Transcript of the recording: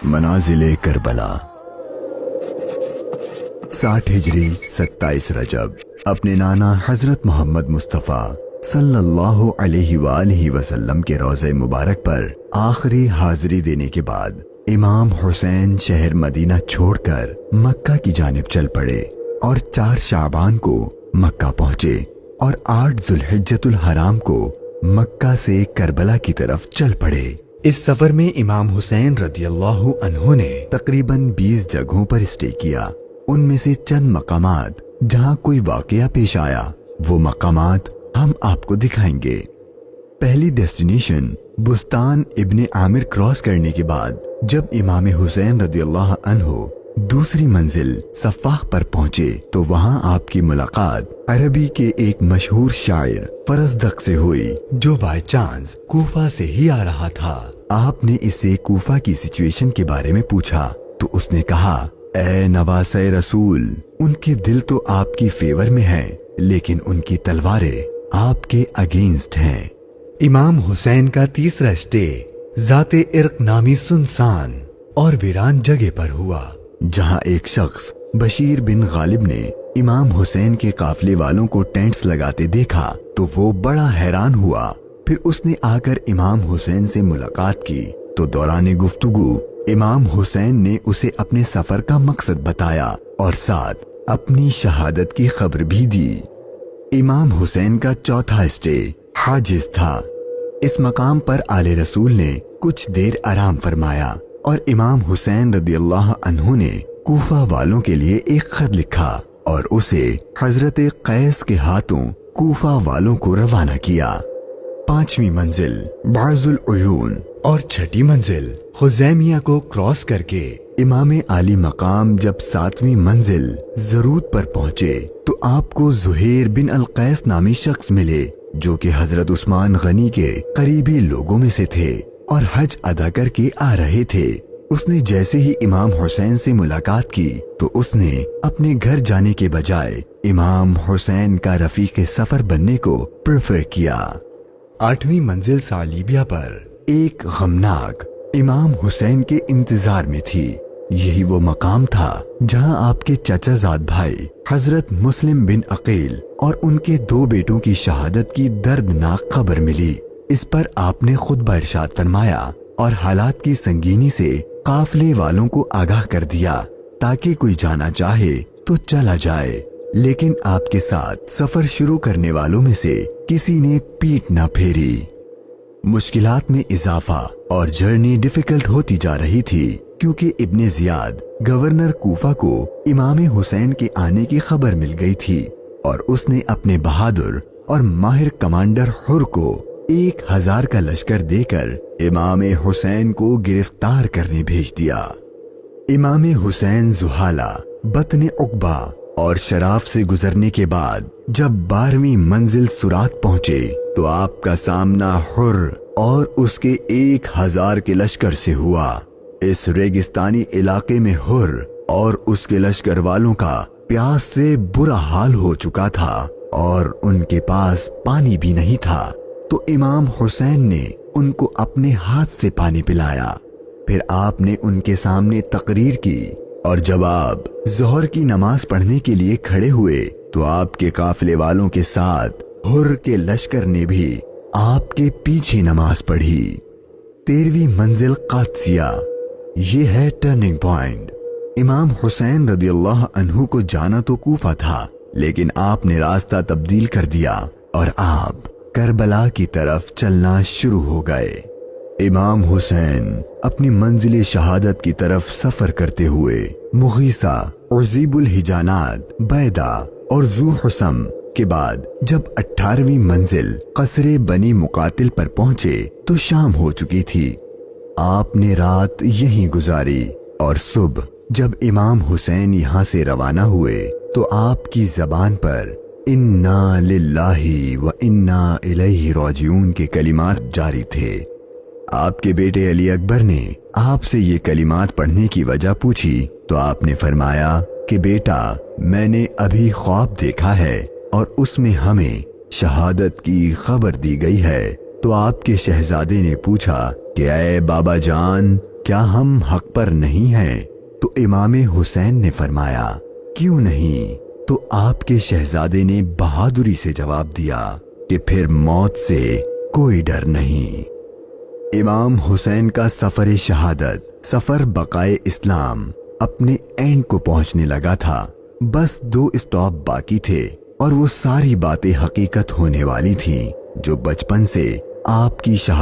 मनाजिले Karbala 60 हिजरी 27 रजब अपने नाना हजरत मोहम्मद मुस्तफ़ा सल्लल्लाहु अलैहि वसल्लम के रोज़े मुबारक पर आखिरी हाजिरी देने के बाद इमाम हुसैन शहर मदीना छोड़कर मक्का की जानिब चल पड़े और 4 शाबान को मक्का पहुंचे और 8 जुल्हिज्जतुल हराम को मक्का से करबला की तरफ चल पड़े। इस सफर में इमाम हुसैन रदियल्लाहु अन्हु ने तकरीबन 20 जगहों पर स्टे किया। उनमें से चंद मकामात जहां कोई वाकया पेश आया वो मकामात हम आपको दिखाएंगे। पहली डेस्टिनेशन बुस्तान इब्ने आमिर क्रॉस करने के बाद जब इमाम हुसैन रदियल्लाहु अन्हु दूसरी मंजिल सफ़ाह पर पहुंचे तो वहां आपकी मुलाकात अरबी के एक मशहूर शायर फरजदक से हुई जो बाय चांस कूफा से ही आ रहा था। आपने इससे कूफा की सिचुएशन के बारे में पूछा तो उसने कहा, ए नवासे रसूल, उनके दिल तो आपकी फेवर में है लेकिन उनकी तलवारें आपके अगेंस्ट हैं। इमाम हुसैन का तीसरा स्टे जाते इर्क नामी सुनसान और वीरान जगह पर हुआ जहां एक शख्स बशीर बिन गालिब ने इमाम हुसैन के काफले वालों को टेंट्स लगाते देखा तो वो बड़ा हैरान हुआ। फिर उसने आकर इमाम हुसैन से मुलाकात की तो दौरान गुफ्तगू इमाम हुसैन ने उसे अपने सफर का मकसद बताया और साथ अपनी शहादत की खबर भी दी। इमाम हुसैन का चौथा स्टे हाजिज था। इस मकाम पर आले रसूल ने कुछ देर आराम फरमाया और इमाम हुसैन रदियल्लाहु अन्हु ने कूफा वालों के लिए एक खत लिखा और उसे हजरत कैस के हाथों कूफा वालों को रवाना किया। 5वीं मंजिल बाजुल उयून और 6ठी मंजिल खुजैमिया को क्रॉस करके इमाम आली मकाम जब 7वीं मंजिल जरूद पर पहुंचे तो आपको जुहैर बिन अल कैस नामी शख्स मिले जो कि हजरत उस्मान गनी के करीबी लोगों में से थे और हज अदा करके आ रहे थे। उसने जैसे ही इमाम हुसैन से मुलाकात की तो उसने अपने घर जाने के बजाय इमाम हुसैन का रफीक सफर बनने को प्रेफर किया। 8वीं मंजिल सालिबिया पर एक गमनाक इमाम हुसैन के इंतजार में थी। यही वो मकाम था जहां आपके चचाजाद भाई हजरत मुस्लिम बिन अकील और उनके 2 बेटों की शहादत की दर्दनाक खबर मिली। इस पर आपने खुतबा इरशाद फरमाया और हालात की संगीनी से काफले वालों को आगाह कर दिया ताकि कोई जाना चाहे तो चला जाए, लेकिन आपके साथ सफर शुरू करने वालों में से किसी ने पीठ न फेरी। मुश्किलात में इजाफा और जर्नी डिफिकल्ट होती जा रही थी क्योंकि इब्ने जियाद गवर्नर कूफा को इमाम हुसैन के आने की खबर मिल गई थी और उसने अपने बहादुर और माहिर कमांडर हुर को 1000 का लश्कर देकर इमाम हुसैन को गिरफ्तार करने भेज दिया। इमाम हुसैन जुहाला, बतने उकबा और शराफ से गुजरने के बाद जब 12वीं मंजिल सुरात पहुंचे तो आपका सामना हुर और उसके 1000 के लश्कर से हुआ। इस रेगिस्तानी इलाके में हुर और उसके लश्कर वालों का प्यास से बुरा हाल हो चुका था और उनके पास पानी भी नहीं था तो इमाम हुसैन ने उनको अपने हाथ से पानी पिलाया। फिर आपने उनके सामने तकरीर की और जब आप जोहर की नमाज पढ़ने के लिए खड़े हुए तो आपके काफिले वालों के साथ हुर के लश्कर ने भी आपके पीछे नमाज पढ़ी। 13वीं मंजिल कादसिया, ये है टर्निंग पॉइंट। इमाम हुसैन रदियल्लाहु अन्हु को जाना तो कूफा था लेकिन आपने रास्ता तब्दील कर दिया और आप करबला की तरफ चलना शुरू हो गए। इमाम हुसैन अपनी मंजिल शहादत की तरफ सफर करते हुए मुगीसा, उज़ीबुल हिजानात, बैदा और जू हुसम के बाद जब 18वीं मंजिल कसरे बनी मुकातिल पर पहुंचे तो शाम हो चुकी थी। आपने रात यहीं गुजारी और सुबह जब इमाम हुसैन यहाँ से रवाना हुए तो आपकी जबान पर इन्ना लिल्लाही व इन्ना इलैहि राजिऊन के कलिमात जारी थे। आपके बेटे अली अकबर ने आपसे ये कलिमात पढ़ने की वजह पूछी तो आपने फरमाया कि बेटा, मैंने अभी ख्वाब देखा है और उसमें हमें शहादत की खबर दी गई है। तो आपके शहजादे ने पूछा कि ऐ बाबा जान, क्या हम हक पर नहीं हैं? तो इमाम हुसैन ने फरमाया, क्यों नहीं? तो आपके शहजादे ने बहादुरी से जवाब दिया कि फिर मौत से कोई डर नहीं। इमाम हुसैन का सफर शहादत, सफर बकाए इस्लाम अपने एंड को पहुंचने लगा था। बस 2 स्टॉप बाकी थे और वो सारी बातें हकीकत होने वाली थी जो बचपन से आपकी शहादत